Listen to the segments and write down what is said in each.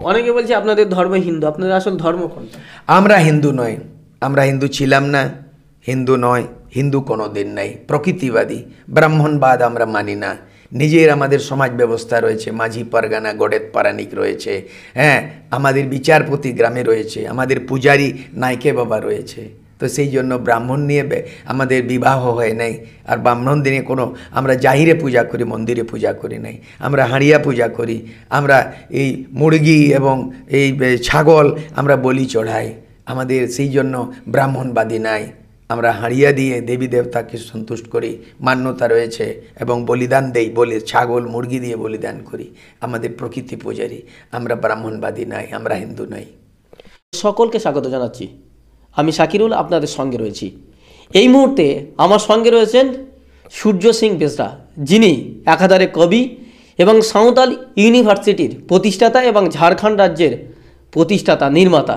অনেকে বলছে আপনাদের ধর্ম হিন্দু, আপনাদের আসল ধর্ম কোনটা? আমরা হিন্দু নই, আমরা হিন্দু ছিলাম না, হিন্দু নয়, হিন্দু কোনো দিন নাই, প্রকৃতিবাদী ব্রাহ্মণবাদ আমরা মানি না। নিজের আমাদের সমাজ ব্যবস্থা রয়েছে, মাঝি পারগানা গডেত পারানিক রয়েছে, হ্যাঁ, আমাদের বিচারপতি গ্রামে রয়েছে, আমাদের পূজারী নাইকে বাবা রয়েছে। তো সেই জন্য ব্রাহ্মণ নিয়ে আমাদের বিবাহ হয় নাই। আর ব্রাহ্মণ দিনে কোনো আমরা জাহিরে পূজা করি, মন্দিরে পূজা করি নাই, আমরা হাঁড়িয়া পূজা করি, আমরা এই মুরগি এবং এই ছাগল আমরা বলি চড়াই। আমাদের সেই জন্য ব্রাহ্মণবাদী নাই, আমরা হাঁড়িয়া দিয়ে দেবী দেবতাকে সন্তুষ্ট করি, মান্যতা রয়েছে এবং বলিদান দেই, বলে ছাগল মুরগি দিয়ে বলিদান করি। আমাদের প্রকৃতি পূজারী, আমরা ব্রাহ্মণবাদী নাই, আমরা হিন্দু নাই। সকলকে স্বাগত জানাচ্ছি। আমি শাকিরুল আপনাদের সঙ্গে রয়েছি। এই মুহূর্তে আমার সঙ্গে রয়েছেন সূর্য সিং বেসরা, যিনি একাধারে কবি এবং সাঁওতাল ইউনিভার্সিটির প্রতিষ্ঠাতা এবং ঝাড়খণ্ড রাজ্যের প্রতিষ্ঠাতা নির্মাতা।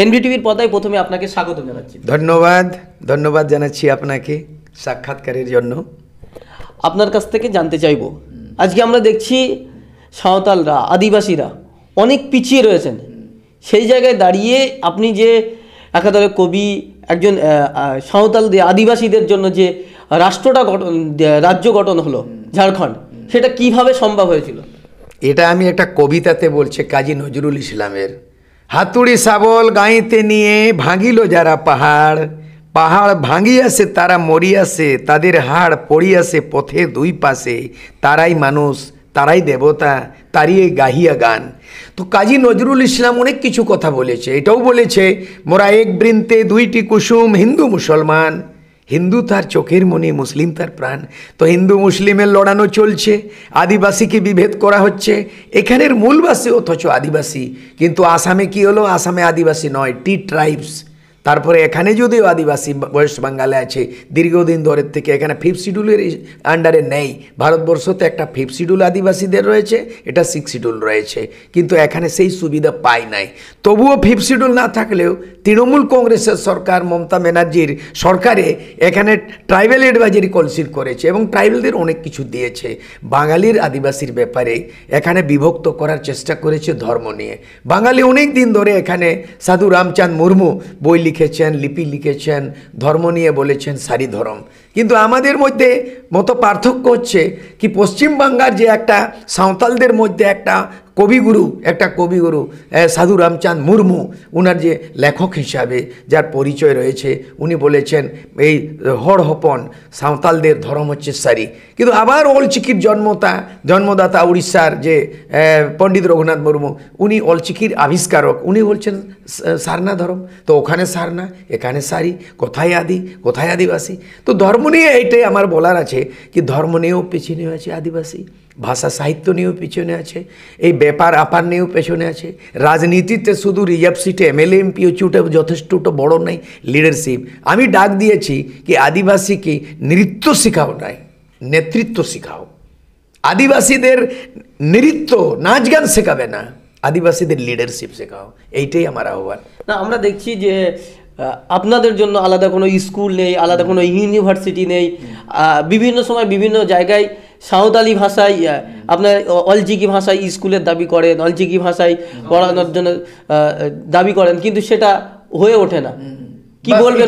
এনবিটিভির পর্দায় প্রথমে আপনাকে স্বাগত জানাচ্ছি। ধন্যবাদ জানাচ্ছি আপনাকে সাক্ষাৎকারের জন্য। আপনার কাছ থেকে জানতে চাইব, আজকে আমরা দেখছি সাঁওতালরা, আদিবাসীরা অনেক পিছিয়ে রয়েছেন। সেই জায়গায় দাঁড়িয়ে আপনি যে একাধারে কবি, একজন সাঁওতালদের আদিবাসীদের জন্য যে রাজ্য গঠন হলো ঝাড়খণ্ড, সেটা কিভাবে সম্ভব হয়েছিল? এটা আমি একটা কবিতাতে বলছে কাজী নজরুল ইসলামের। হাতুড়ি শাবল গাঁইতে নিয়ে ভাঙিল যারা পাহাড়, পাহাড় ভাঙিয়াছে তারা মরিয়াছে, তাদের হাড় পড়িয়াছে পথে দুই পাশে, তারাই মানুষ তারাই দেবতা, তারই গাহিয়া গান। তো কাজী নজরুল ইসলাম অনেক কিছু কথা বলেছে। এটাও বলেছে, মোরা এক বৃন্তে দুইটি কুসুম, হিন্দু মুসলমান, হিন্দু তার চোখের মনি, মুসলিম তার প্রাণ। তো হিন্দু মুসলিমের লড়ানো চলছে, আদিবাসীকে বিভেদ করা হচ্ছে, এখানের মূলবাসী অথচ আদিবাসী। কিন্তু আসামে কি হলো? আসামে আদিবাসী নয়, টি ট্রাইবস। তারপরে এখানে যদিও আদিবাসী ওয়েস্ট বেঙ্গলে আছে দীর্ঘদিন ধরের থেকে, এখানে ফিফথ শিডিউলের আন্ডারে নেই। ভারতবর্ষতে একটা ফিফথ শিডিউল আদিবাসীদের রয়েছে, এটা সিক্স শিডিউল রয়েছে, কিন্তু এখানে সেই সুবিধা পায় নাই। তবুও ফিফথ শিডিউল না থাকলেও তৃণমূল কংগ্রেসের সরকার, মমতা ব্যানার্জির সরকারে এখানে ট্রাইবেল অ্যাডভাইজারি কাউন্সিল করেছে এবং ট্রাইবেলদের অনেক কিছু দিয়েছে। বাঙালির আদিবাসীর ব্যাপারে এখানে বিভক্ত করার চেষ্টা করেছে ধর্ম নিয়ে। বাঙালি অনেক দিন ধরে এখানে সাধু রামচাঁদ মুর্মু বই লিখেছেন, লিপি লিখেছেন, ধর্ম নিয়ে বলেছেন সারি ধর্ম। কিন্তু আমাদের মধ্যে মতো পার্থক্য হচ্ছে কি, পশ্চিমবাংলার যে একটা সাঁওতালদের মধ্যে একটা কবিগুরু সাধু রামচাঁদ মুর্মু, উনার যে লেখক হিসাবে যার পরিচয় রয়েছে, উনি বলেছেন এই হড়হপন সাঁওতালদের ধর্ম হচ্ছে সারি। কিন্তু আবার অলচিকির জন্মদাতা উড়িষ্যার যে পণ্ডিত রঘুনাথ মুর্মু, উনি অলচিকির আবিষ্কারক, উনি বলছেন সারনা ধর্ম। তো ওখানে সারনা, এখানে সারি, কোথায় আদি কোথায় আদিবাসী? তো ধর্ম নিয়ে এইটাই আমার বলার আছে কি, ধর্ম নিয়েও পিছনে আছে আদিবাসী, ভাষা সাহিত্য নিয়েও পিছনে আছে, এই ব্যাপার আপার নিয়েও পেছনে আছে। রাজনীতিতে শুধু রিজার্ভ সিটে এমএলএ এমপি ওটা যথেষ্ট বড় নেই, লিডারশিপ। আমি ডাক দিয়েছি কি আদিবাসীকে নৃত্য শেখাও নাই, নেতৃত্ব শেখাও। আদিবাসীদের নৃত্য নাচ গান শেখাবে না, আদিবাসীদের লিডারশিপ শেখাও। এইটাই আমার আহ্বান। না, আমরা দেখছি যে আপনাদের জন্য আলাদা কোনো স্কুল নেই, আলাদা কোনো ইউনিভার্সিটি নেই। বিভিন্ন সময় বিভিন্ন জায়গায় সাঁওতালি ভাষায়, আপনার অলচিকি ভাষায় স্কুলের দাবি করেন, অলচিকি ভাষায় পড়ানোর জন্য দাবি করেন, কিন্তু সেটা হয়ে ওঠে না। কি বলবেন?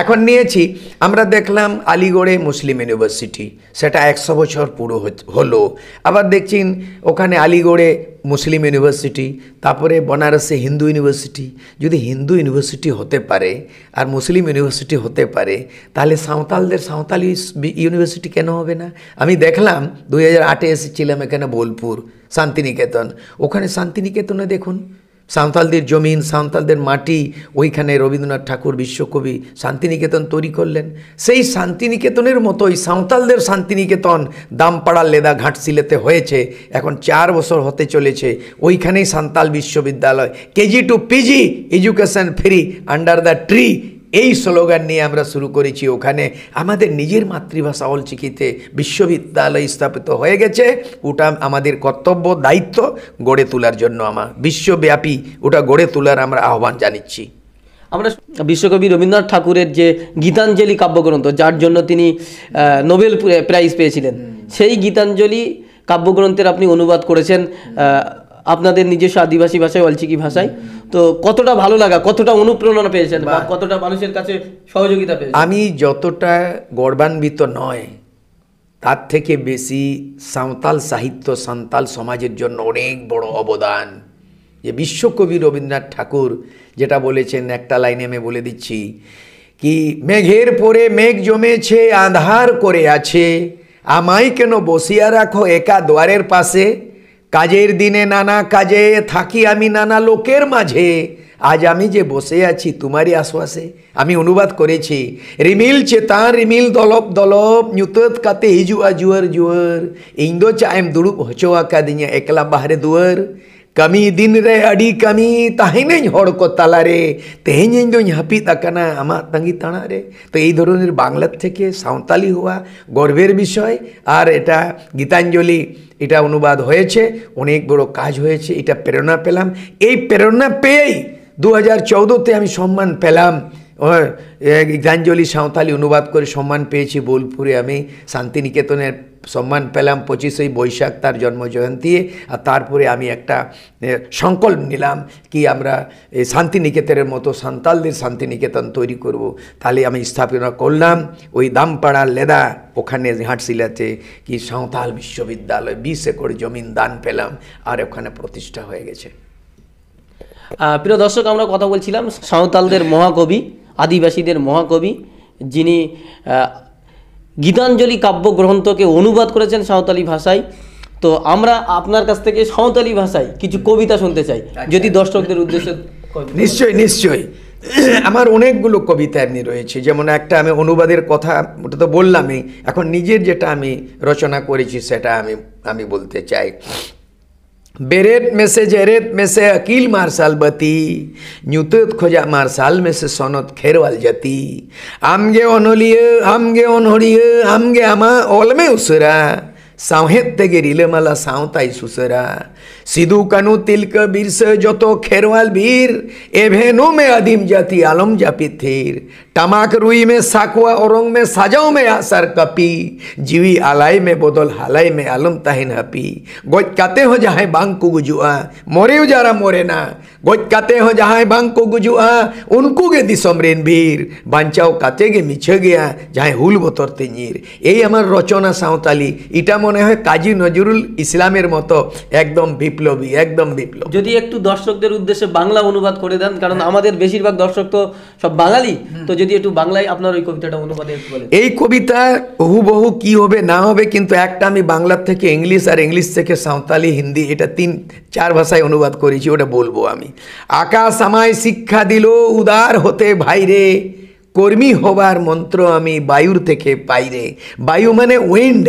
এখন নিয়েছি আমরা দেখলাম আলিগড়ে মুসলিম ইউনিভার্সিটি, সেটা 100 বছর পুরো হলো। আবার দেখছেন ওখানে আলিগড়ে মুসলিম ইউনিভার্সিটি, তারপরে বনারসে হিন্দু ইউনিভার্সিটি। যদি হিন্দু ইউনিভার্সিটি হতে পারে আর মুসলিম ইউনিভার্সিটি হতে পারে, তাহলে সাঁওতালদের সাঁওতালি ইউনিভার্সিটি কেন হবে না? আমি দেখলাম 2008-এ এসেছিলাম এখানে বোলপুর শান্তিনিকেতন। ওখানে শান্তিনিকেতনে দেখুন সাঁওতালদের জমিন, সাঁওতালদের মাটি, ওইখানে রবীন্দ্রনাথ ঠাকুর বিশ্বকবি শান্তিনিকেতন তৈরি করলেন। সেই শান্তিনিকেতনের মতোই সাঁওতালদের শান্তিনিকেতন দামপাড়া লেদা ঘাটশিলেতে হয়েছে, এখন 4 বছর হতে চলেছে। ওইখানেই সাঁওতাল বিশ্ববিদ্যালয়, KG two PG education free under the tree, এই স্লোগান নিয়ে আমরা শুরু করেছি। ওখানে আমাদের নিজের মাতৃভাষা অলচিকিতে বিশ্ববিদ্যালয় স্থাপিত হয়ে গেছে। ওটা আমাদের কর্তব্য, দায়িত্ব গড়ে তোলার জন্য, আমার বিশ্বব্যাপী ওটা গড়ে তোলার আমরা আহ্বান জানাচ্ছি। আমরা বিশ্বকবি রবীন্দ্রনাথ ঠাকুরের যে গীতাঞ্জলি কাব্যগ্রন্থ, যার জন্য তিনি নোবেল প্রাইজ পেয়েছিলেন, সেই গীতাঞ্জলি কাব্যগ্রন্থের আপনি অনুবাদ করেছেন আপনাদের নিজস্ব আদিবাসী ভাষায় অলচিকি ভাষায়। তো কতটা ভালো লাগা, কতটা অনুপ্রেরণা পেয়েছেন বা কতটা মানুষের কাছে সহযোগিতা পেয়েছেন? আমি যতটা গর্বান্বিত নয় তার থেকে বেশি সাঁওতাল সাহিত্য সাঁওতাল সমাজের জন্য অনেক বড় অবদান। যে বিশ্বকবি রবীন্দ্রনাথ ঠাকুর যেটা বলেছেন, একটা লাইনে আমি বলে দিচ্ছি কি, মেঘের পরে মেঘ জমেছে আঁধার করে আছে, আমায় কেন বসিয়া রাখো একা দুয়ারের পাশে, কাজের দিনে নানা কাজে থাকি আমি নানা লোকের মাঝে, আজ আমি যে বসে আছি তোমারই আশ্বাসে। আমি অনুবাদ করেছি, রিমিল চেতান Rimil দলপ দলপ nyutet kate hijua juar juar, ᱤᱧ ᱫᱚ ᱪᱟ ᱮᱢ ᱫᱩᱲᱩᱵ ᱦᱚᱪᱚ ᱟᱠᱟᱫᱤᱧᱟ ᱮᱠᱞᱟ ᱵᱟᱦᱨᱮ ᱫᱩᱣᱟᱹᱨ, ᱠᱟᱹᱢᱤ ᱫᱤᱱ ᱨᱮ ᱟᱹᱰᱤ ᱠᱟᱹᱢᱤ ᱛᱟᱦᱮᱱᱟᱹᱧ ᱦᱚᱲ ᱠᱚ ᱛᱟᱞᱟᱨᱮ, ᱛᱮᱦᱮᱧ ᱤᱧ ᱫᱚᱧ ᱦᱟᱹᱯᱤᱫ ᱟᱠᱟᱱᱟ ᱟᱢᱟᱜ ᱛᱟᱺᱜᱤ তাড়া রে। তো এই ধরনের বাংলার থেকে সাঁওতালি হওয়া গর্বের বিষয়। আর এটা গীতাঞ্জলি এটা অনুবাদ হয়েছে, অনেক বড় কাজ হয়েছে, এটা প্রেরণা পেলাম। এই প্রেরণা পেয়েই 2014-তে আমি সম্মান পেলাম, গীতাঞ্জলি সাঁওতালি অনুবাদ করে সম্মান পেয়েছি বোলপুরে। আমি শান্তিনিকেতনের সম্মান পেলাম 25শে বৈশাখ তার জন্মজয়ন্তী। আর তারপরে আমি একটা সংকল্প নিলাম কি আমরা এই শান্তিনিকেতনের মতো সাঁওতালদের শান্তিনিকেতন তৈরি করব। তাহলে আমি স্থাপনা করলাম ওই দামপাড়ার লেদা ওখানে ঘাটশিলাতে কি সাঁওতাল বিশ্ববিদ্যালয়, 20 একর জমিন দান পেলাম, আর ওখানে প্রতিষ্ঠা হয়ে গেছে। প্রিয় দর্শক, আমরা কথা বলছিলাম সাঁওতালদের মহাকবি, আদিবাসীদের মহাকবি, যিনি গীতাঞ্জলি কাব্যগ্রন্থকে অনুবাদ করেছেন সাঁওতালি ভাষায়। তো আমরা আপনার কাছ থেকে সাঁওতালি ভাষায় কিছু কবিতা শুনতে চাই, যদি দর্শকদের উদ্দেশ্যে। নিশ্চয়ই নিশ্চয়ই, আমার অনেকগুলো কবিতা এমনি রয়েছে। যেমন একটা আমি অনুবাদের কথা ওটা তো বললামই, এখন নিজের যেটা আমি রচনা করেছি সেটা আমি বলতে চাই। बेरेत में से जेरेत में से अकील मार्शाल बती, न्यूतत खोजा मार्शाल में से सोनत खेरवाल जती, आमगे ओनहड़िए आमगे आमा ओल में उसरा, साहेत तेगे रिलेमाला साँवताई सुसरा, सिदू कानू तिलक बिरसे जोतो खेरवाल भीर, एभेनो में आदिम जाति आलम जापी थीर, टमाक रुई में साकवा औरंग में साजाओ में आसर कपी, जीवी आलाई में बदल हालाई में आलम ताहिन हपी, गोज काते हो जहाँ बांग को गुजुआ मोरे उजारा मोरे ना, गोज काते हो जहाँ बांग को गुजुआ उनको गे दिसमरेन भीर, बांचाओ काते गे मिछे गया जहाँ हुल बोतर तेनीर। এই আমার রচনা সাঁওতালি, এটা মনে হয় কাজী নজরুল ইসলামের মতো একদম বিপ্লবী, একদম বিপ্লব। যদি একটু দর্শকদের উদ্দেশ্যে বাংলা অনুবাদ করে দেন, কারণ আমাদের বেশিরভাগ দর্শক তো সব বাঙালি, তো যদি একটু বাংলায় আপনার ওই কবিতাটা অনুবাদে একটু বলেন। এই কবিতা হুবহু কি হবে না হবে, কিন্তু একটা আমি বাংলা থেকে ইংলিশ আর ইংলিশ থেকে সাঁওতালি হিন্দি এটা 3-4 ভাষায় অনুবাদ করেছি, ওটা বলবো আমি। আকাশ আমায় শিক্ষা দিল উদার হতে ভাইরে, কর্মী হবার মন্ত্র আমি বায়ুর থেকে পাইরে। বায়ু মানে wind,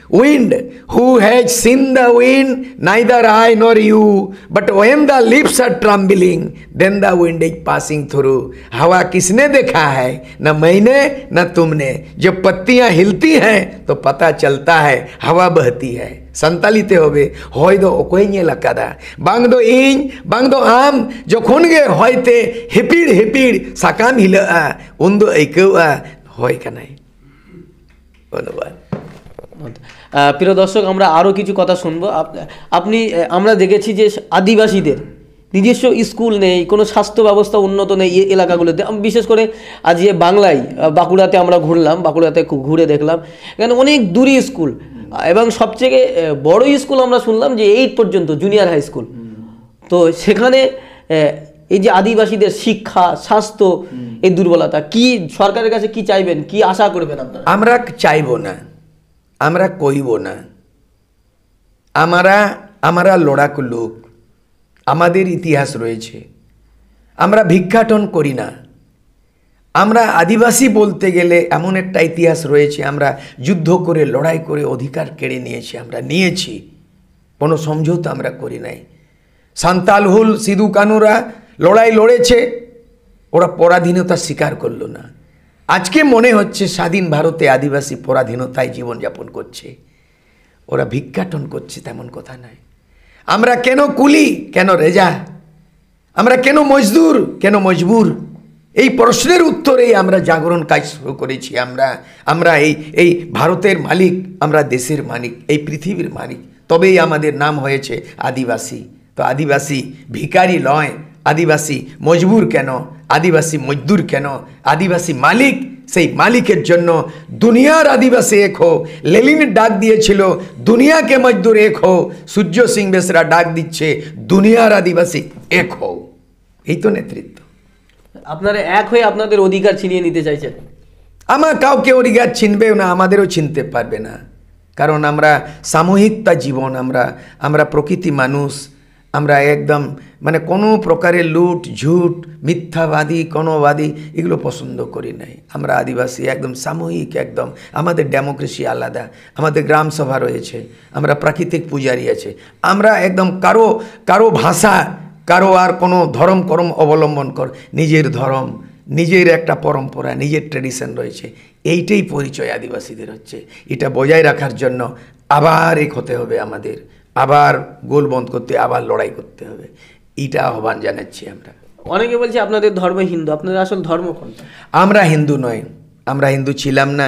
wind, who has seen the wind, neither I nor you, but when the leaves are trembling, then the wind is passing through. हवा किसने देखा है, न मैंने न तुमने, जब पत्तियां हिलती हैं तो पता चलता है हवा बहती है। संतालिते होबे होय दो ओकोय नेला कादा, बांग दो इñ बांग दो आम, যখন গে হয়তে হেপিড় হেপিড় সাকাম হিলা উন দো এইকেওয়া হয় কানাই। ধন্যবাদ। প্রিয় দর্শক, আমরা আরও কিছু কথা শুনবো। আমরা দেখেছি যে আদিবাসীদের নিজস্ব স্কুল নেই, কোনো স্বাস্থ্য ব্যবস্থা উন্নত নেই এই এলাকাগুলোতে। বিশেষ করে আজ বাংলায় বাঁকুড়াতে আমরা ঘুরলাম, বাঁকুড়াতে ঘুরে দেখলাম এখানে অনেক দূরে স্কুল, এবং সবচেয়ে বড় স্কুল আমরা শুনলাম যে 8 পর্যন্ত জুনিয়র হাই স্কুল। তো সেখানে এই যে আদিবাসীদের শিক্ষা, স্বাস্থ্য, এই দুর্বলতা, কি সরকারের কাছে কি চাইবেন, কি আশা করবেন আপনারা? আমরা চাইবো না, আমরা কইব না, আমরা লড়াকু লোক, আমাদের ইতিহাস রয়েছে, আমরা ভিক্ষাটন করি না। আমরা আদিবাসী বলতে গেলে এমন একটা ইতিহাস রয়েছে, আমরা যুদ্ধ করে লড়াই করে অধিকার কেড়ে নিয়েছি, আমরা নিয়েছি, কোনো সমঝোতা আমরা করি নাই। সান্তাল হুল সিধু কানুরা লড়াই লড়েছে, ওরা পরাধীনতা স্বীকার করলো না। আজকে মনে হচ্ছে স্বাধীন ভারতে আদিবাসী পরাধীনতায় জীবনযাপন করছে, ওরা ভিক্ষাটন করছে, তেমন কথা নয়। আমরা কেন কুলি, কেন রেজা, আমরা কেন মজদুর, কেন মজবুর, এই প্রশ্নের উত্তরেই আমরা জাগরণ কাজ শুরু করেছি। আমরা এই ভারতের মালিক, আমরা দেশের মালিক, এই পৃথিবীর মালিক, তবেই আমাদের নাম হয়েছে আদিবাসী। তো আদিবাসী ভিখারি নয়, আদিবাসী মজবুর কেন, আদিবাসী মজদুর কেন, আদিবাসী মালিক, সেই মালিকের জন্য দুনিয়ার আদিবাসী এক হো। লেনিন ডাক দিয়েছিল দুনিয়াকে মজদুর এক হো, সূর্য সিং বেসরা ডাক দিচ্ছে দুনিয়ার আদিবাসী এক হো। এই তো নেতৃত্ব। আপনারা এক হয়ে আপনাদের অধিকার ছিনিয়ে নিতে চাইছেন। আমার কাউকে অধিকার ছিনবেও না, আমাদেরও চিনতে পারবে না, কারণ আমরা সামূহিকতা জীবন, আমরা প্রকৃতি মানুষ। আমরা একদম মানে কোনো প্রকারের লুট ঝুট মিথ্যাবাদী কোনোবাদী এগুলো পছন্দ করি নাই। আমরা আদিবাসী একদম সামূহিক, একদম আমাদের ডেমোক্রেসি আলাদা, আমাদের গ্রাম সভা রয়েছে, আমরা প্রাকৃতিক পূজারি আছে, আমরা একদম কারো ভাষা, কারো আর কোনো ধর্ম করম অবলম্বন কর, নিজের ধর্ম, নিজের একটা পরম্পরা, নিজের ট্র্যাডিশন রয়েছে। এইটাই পরিচয় আদিবাসীদের হচ্ছে। এটা বজায় রাখার জন্য আবার এক হতে হবে আমাদের, আবার গোল বন্ধ করতে, আবার লড়াই করতে হবে। এইটা আহ্বান জানাচ্ছি আমরা। অনেকে বলছে আপনাদের ধর্ম হিন্দু, আপনাদের আসল ধর্ম কোনটা? আমরা হিন্দু নয়, আমরা হিন্দু ছিলাম না,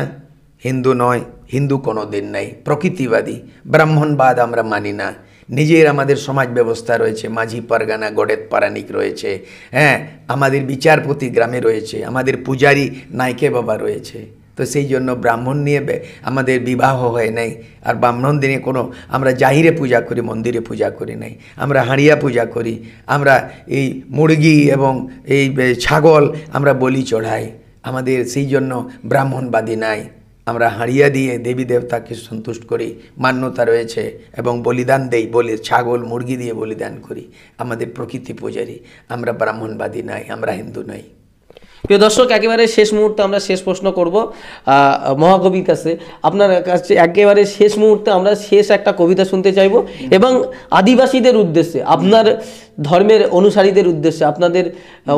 হিন্দু নয়, হিন্দু কোনো দিন নাই। প্রকৃতিবাদী ব্রাহ্মণবাদ আমরা মানি না। নিজের আমাদের সমাজ ব্যবস্থা রয়েছে, মাঝি পারগানা গডেত পারানিক রয়েছে, হ্যাঁ, আমাদের বিচারপতি গ্রামে রয়েছে, আমাদের পূজারী নাইকে বাবা রয়েছে। তো সেই জন্য ব্রাহ্মণ নিয়ে আমাদের বিবাহ হয় নাই। আর ব্রাহ্মণ দিনে কোনো আমরা জাহিরে পূজা করি, মন্দিরে পূজা করি নাই। আমরা হাঁড়িয়া পূজা করি, আমরা এই মুরগি এবং এই ছাগল আমরা বলি চড়াই। আমাদের সেই জন্য ব্রাহ্মণবাদী নাই। আমরা হাঁড়িয়া দিয়ে দেবী দেবতাকে সন্তুষ্ট করি, মান্যতা রয়েছে, এবং বলিদান দেই, ছাগল মুরগি দিয়ে বলিদান করি। আমাদের প্রকৃতি পূজারী, আমরা ব্রাহ্মণবাদী নাই, আমরা হিন্দু নই। প্রিয় দর্শক, একেবারে শেষ মুহূর্তে আমরা শেষ প্রশ্ন করব মহাকবির কাছে। আপনার কাছে একেবারে শেষ মুহূর্তে আমরা শেষ একটা কবিতা শুনতে চাইব, এবং আদিবাসীদের উদ্দেশ্যে, আপনার ধর্মের অনুসারীদের উদ্দেশ্যে, আপনাদের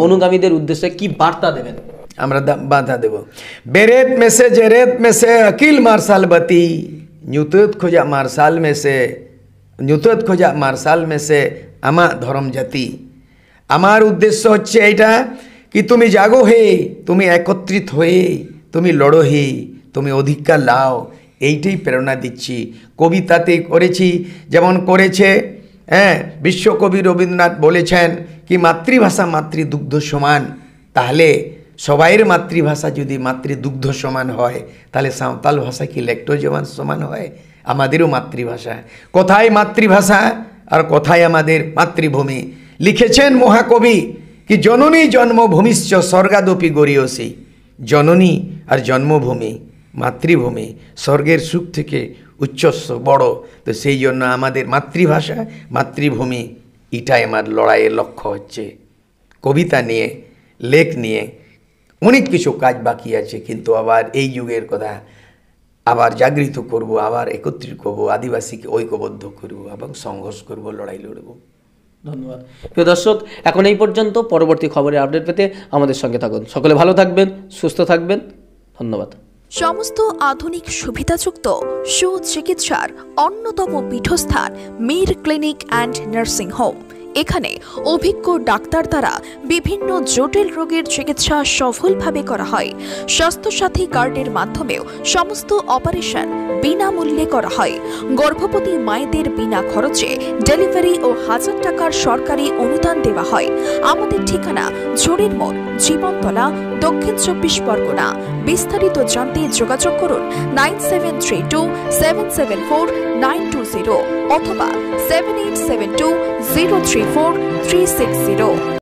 অনুগামীদের উদ্দেশ্যে কি বার্তা দেবেন? আমরা বাধা দেব। বেরেত মেসে জেরেত মেসে अकील मार्शाल बती, न्यूतत खोजा मार्शाल মেসে আমা ধর্ম জাতি। আমার উদ্দেশ্য হচ্ছে এইটা কি তুমি জাগো হে, তুমি একত্রিত হয়ে তুমি লড়ো হে, তুমি অধিকার লাও। এইটাই প্রেরণা দিচ্ছি। কবিতাতে করেছি, যেমন করেছে হ্যাঁ বিশ্বকবি রবীন্দ্রনাথ বলেছেন কি মাতৃভাষা মাতৃদুগ্ধ সমান। তাহলে সবাইয়ের মাতৃভাষা যদি মাতৃদুগ্ধ সমান হয়, তাহলে সাঁওতাল ভাষা কি ল্যাক্টোজবান সমান হয়? আমাদেরও মাতৃভাষা। কোথায় মাতৃভাষা আর কোথায় আমাদের মাতৃভূমি? লিখেছেন মহাকবি কি জননী জন্মভূমিশ্চ স্বর্গাদপি গরীয়সী। জননী আর জন্মভূমি মাতৃভূমি স্বর্গের সুখ থেকে উচ্চস্ব বড়। তো সেই জন্য আমাদের মাতৃভাষা মাতৃভূমি, এটাই আমার লড়াইয়ের লক্ষ্য হচ্ছে। কবিতা নিয়ে, লেখ নিয়ে অনেক কিছু কাজ বাকি আছে, কিন্তু আবার এই যুগের কথা আবার জাগৃত করব, আবার একত্রিত করব, আদিবাসীকে ঐক্যবদ্ধ করব এবং সংঘর্ষ করব, লড়াই লড়ব। ধন্যবাদ। প্রিয় দর্শক, এখন এই পর্যন্ত। পরবর্তী খবরের আপডেট পেতে আমাদের সঙ্গে থাকুন। সকলে ভালো থাকবেন, সুস্থ থাকবেন। ধন্যবাদ। সমস্ত আধুনিক সুবিধাযুক্ত সুচিকিৎসার অন্যতম পীঠস্থান Mir clinic and nursing home. এখানে অভিজ্ঞ ডাক্তার দ্বারা বিভিন্ন জটিল রোগের চিকিৎসা সফলভাবে করা হয়। স্বাস্থ্যসাথী কার্ডের মাধ্যমেও সমস্ত অপারেশন বিনামূল্যে করা হয়। গর্ভবতী মায়েদের বিনা খরচে ডেলিভারি ও 1000 টাকার সরকারি অনুদান দেওয়া হয়। আমাদের ঠিকানা ঝুড়ির মোড়, জীবনতলা, দক্ষিণ 24 পরগনা। বিস্তারিত জানতে যোগাযোগ করুন 9732774920 অথবা 7872034360।